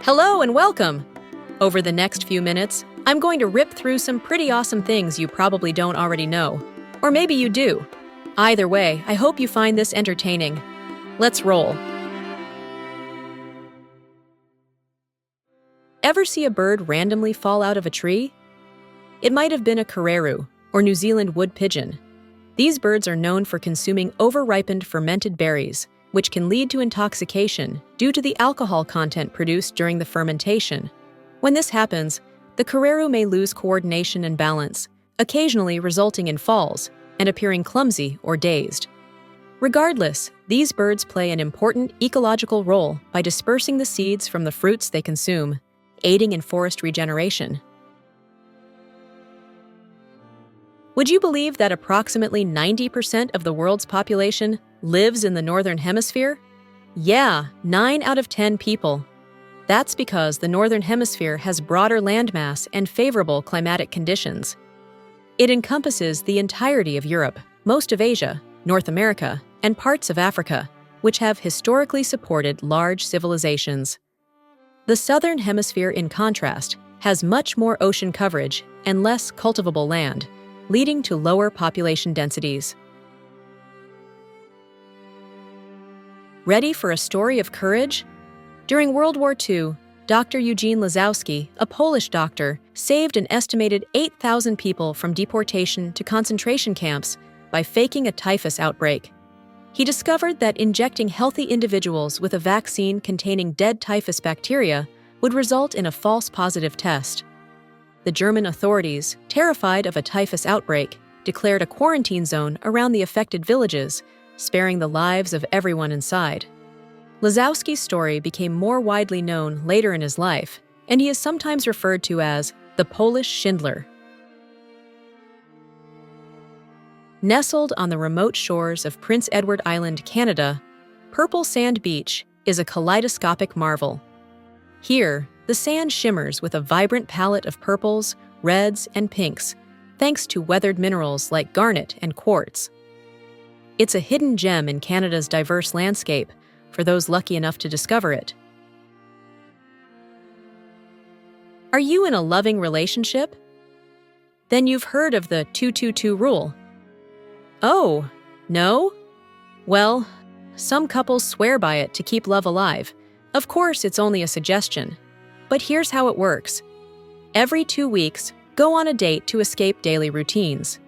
Hello and welcome! Over the next few minutes, I'm going to rip through some pretty awesome things you probably don't already know. Or maybe you do. Either way, I hope you find this entertaining. Let's roll. Ever see a bird randomly fall out of a tree? It might have been a kareroo, or New Zealand wood pigeon. These birds are known for consuming over-ripened fermented berries, which can lead to intoxication due to the alcohol content produced during the fermentation. When this happens, the kareroo may lose coordination and balance, occasionally resulting in falls and appearing clumsy or dazed. Regardless, these birds play an important ecological role by dispersing the seeds from the fruits they consume, aiding in forest regeneration. Would you believe that approximately 90% of the world's population lives in the Northern Hemisphere? Yeah, 9 out of 10 people. That's because the Northern Hemisphere has broader landmass and favorable climatic conditions. It encompasses the entirety of Europe, most of Asia, North America, and parts of Africa, which have historically supported large civilizations. The Southern Hemisphere, in contrast, has much more ocean coverage and less cultivable land, leading to lower population densities. Ready for a story of courage? During World War II, Dr. Eugene Lazowski, a Polish doctor, saved an estimated 8,000 people from deportation to concentration camps by faking a typhus outbreak. He discovered that injecting healthy individuals with a vaccine containing dead typhus bacteria would result in a false positive test. The German authorities, terrified of a typhus outbreak, declared a quarantine zone around the affected villages, sparing the lives of everyone inside. Lazowski's story became more widely known later in his life, and he is sometimes referred to as the Polish Schindler. Nestled on the remote shores of Prince Edward Island, Canada, Purple Sand Beach is a kaleidoscopic marvel. Here, the sand shimmers with a vibrant palette of purples, reds, and pinks, thanks to weathered minerals like garnet and quartz. It's a hidden gem in Canada's diverse landscape for those lucky enough to discover it. Are you in a loving relationship? Then you've heard of the 2-2-2 rule. Oh, no? Well, some couples swear by it to keep love alive. Of course, it's only a suggestion. But here's how it works. Every 2 weeks, go on a date to escape daily routines.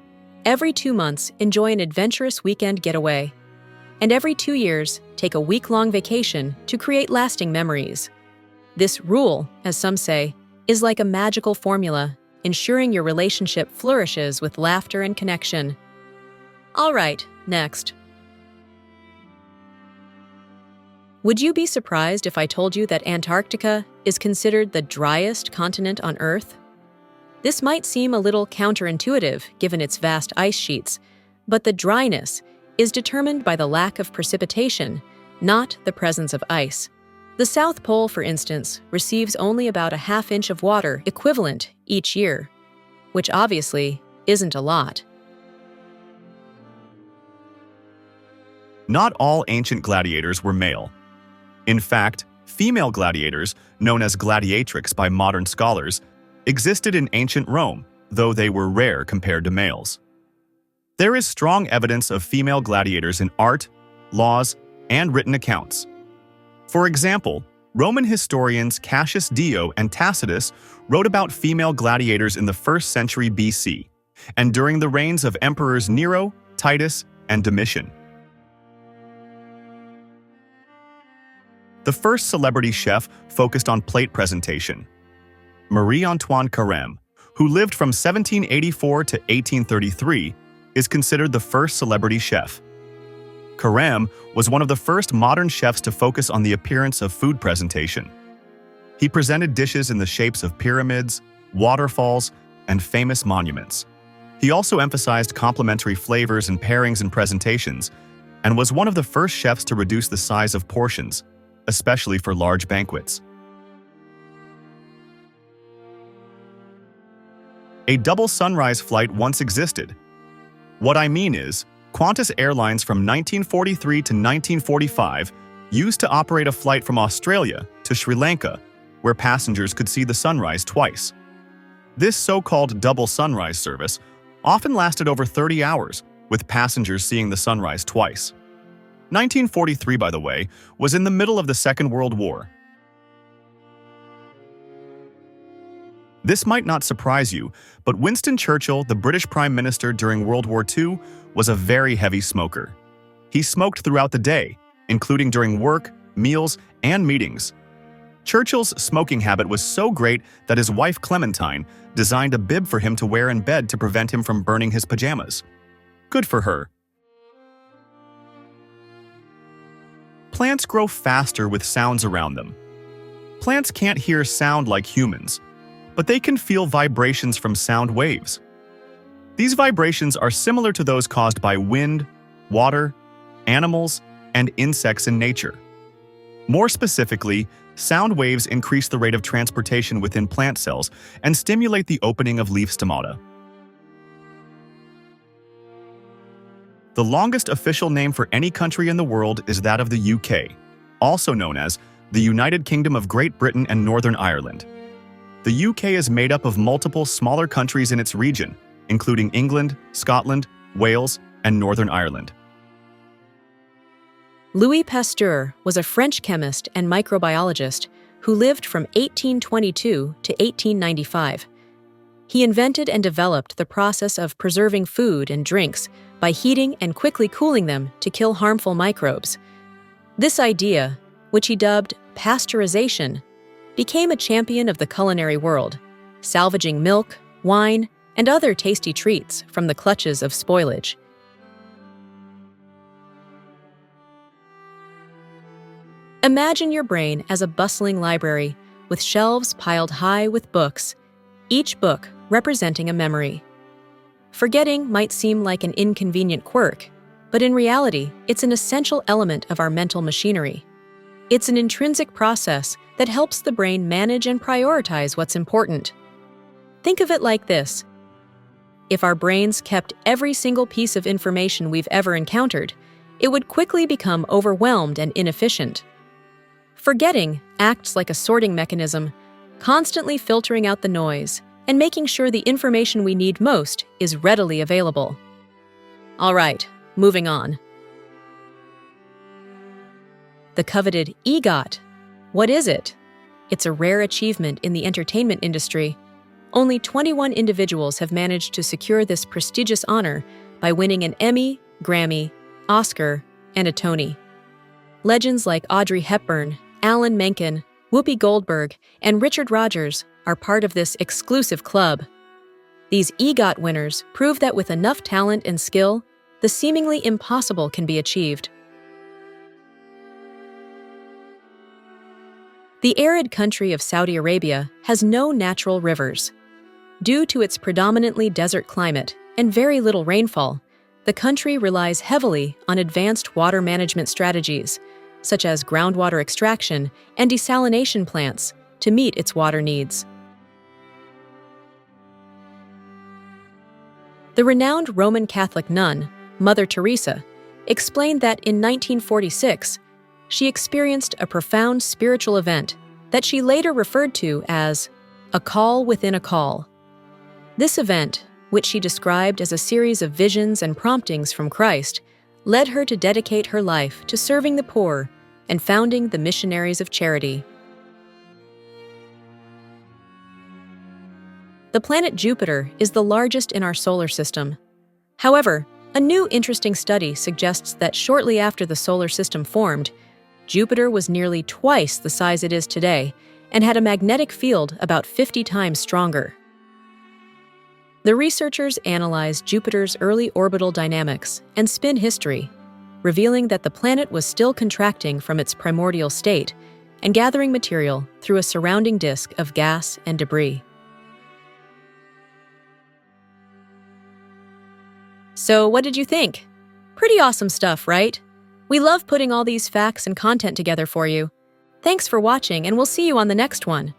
Every 2 months, enjoy an adventurous weekend getaway. And every 2 years, take a week-long vacation to create lasting memories. This rule, as some say, is like a magical formula, ensuring your relationship flourishes with laughter and connection. All right, next. Would you be surprised if I told you that Antarctica is considered the driest continent on Earth? This might seem a little counterintuitive given its vast ice sheets, but the dryness is determined by the lack of precipitation, not the presence of ice. The South Pole, for instance, receives only about a half inch of water equivalent each year, which obviously isn't a lot. Not all ancient gladiators were male. In fact, female gladiators, known as gladiatrix by modern scholars, existed in ancient Rome, though they were rare compared to males. There is strong evidence of female gladiators in art, laws, and written accounts. For example, Roman historians Cassius Dio and Tacitus wrote about female gladiators in the 1st century BC, and during the reigns of emperors Nero, Titus, and Domitian. The first celebrity chef focused on plate presentation. Marie-Antoine Carême, who lived from 1784 to 1833, is considered the first celebrity chef. Carême was one of the first modern chefs to focus on the appearance of food presentation. He presented dishes in the shapes of pyramids, waterfalls, and famous monuments. He also emphasized complementary flavors and pairings in presentations, and was one of the first chefs to reduce the size of portions, especially for large banquets. A double sunrise flight once existed. What I mean is, Qantas Airlines from 1943 to 1945 used to operate a flight from Australia to Sri Lanka, where passengers could see the sunrise twice. This so-called double sunrise service often lasted over 30 hours, with passengers seeing the sunrise twice. 1943, by the way, was in the middle of the Second World War. This might not surprise you, but Winston Churchill, the British Prime Minister during World War II, was a very heavy smoker. He smoked throughout the day, including during work, meals, and meetings. Churchill's smoking habit was so great that his wife Clementine designed a bib for him to wear in bed to prevent him from burning his pajamas. Good for her. Plants grow faster with sounds around them. Plants can't hear sound like humans, but they can feel vibrations from sound waves. These vibrations are similar to those caused by wind, water, animals, and insects in nature. More specifically, sound waves increase the rate of transportation within plant cells and stimulate the opening of leaf stomata. The longest official name for any country in the world is that of the UK, also known as the United Kingdom of Great Britain and Northern Ireland. The UK is made up of multiple smaller countries in its region, including England, Scotland, Wales, and Northern Ireland. Louis Pasteur was a French chemist and microbiologist who lived from 1822 to 1895. He invented and developed the process of preserving food and drinks by heating and quickly cooling them to kill harmful microbes. This idea, which he dubbed pasteurization, became a champion of the culinary world, salvaging milk, wine, and other tasty treats from the clutches of spoilage. Imagine your brain as a bustling library with shelves piled high with books, each book representing a memory. Forgetting might seem like an inconvenient quirk, but in reality, it's an essential element of our mental machinery. It's an intrinsic process that helps the brain manage and prioritize what's important. Think of it like this. If our brains kept every single piece of information we've ever encountered, it would quickly become overwhelmed and inefficient. Forgetting acts like a sorting mechanism, constantly filtering out the noise and making sure the information we need most is readily available. All right, moving on. The coveted EGOT. What is it? It's a rare achievement in the entertainment industry. Only 21 individuals have managed to secure this prestigious honor by winning an Emmy, Grammy, Oscar, and a Tony. Legends like Audrey Hepburn, Alan Menken, Whoopi Goldberg, and Richard Rodgers are part of this exclusive club. These EGOT winners prove that with enough talent and skill, the seemingly impossible can be achieved. The arid country of Saudi Arabia has no natural rivers. Due to its predominantly desert climate and very little rainfall, the country relies heavily on advanced water management strategies, such as groundwater extraction and desalination plants, to meet its water needs. The renowned Roman Catholic nun, Mother Teresa, explained that in 1946, she experienced a profound spiritual event that she later referred to as a call within a call. This event, which she described as a series of visions and promptings from Christ, led her to dedicate her life to serving the poor and founding the Missionaries of Charity. The planet Jupiter is the largest in our solar system. However, a new interesting study suggests that shortly after the solar system formed, Jupiter was nearly twice the size it is today and had a magnetic field about 50 times stronger. The researchers analyzed Jupiter's early orbital dynamics and spin history, revealing that the planet was still contracting from its primordial state and gathering material through a surrounding disk of gas and debris. So, what did you think? Pretty awesome stuff, right? We love putting all these facts and content together for you. Thanks for watching, and we'll see you on the next one.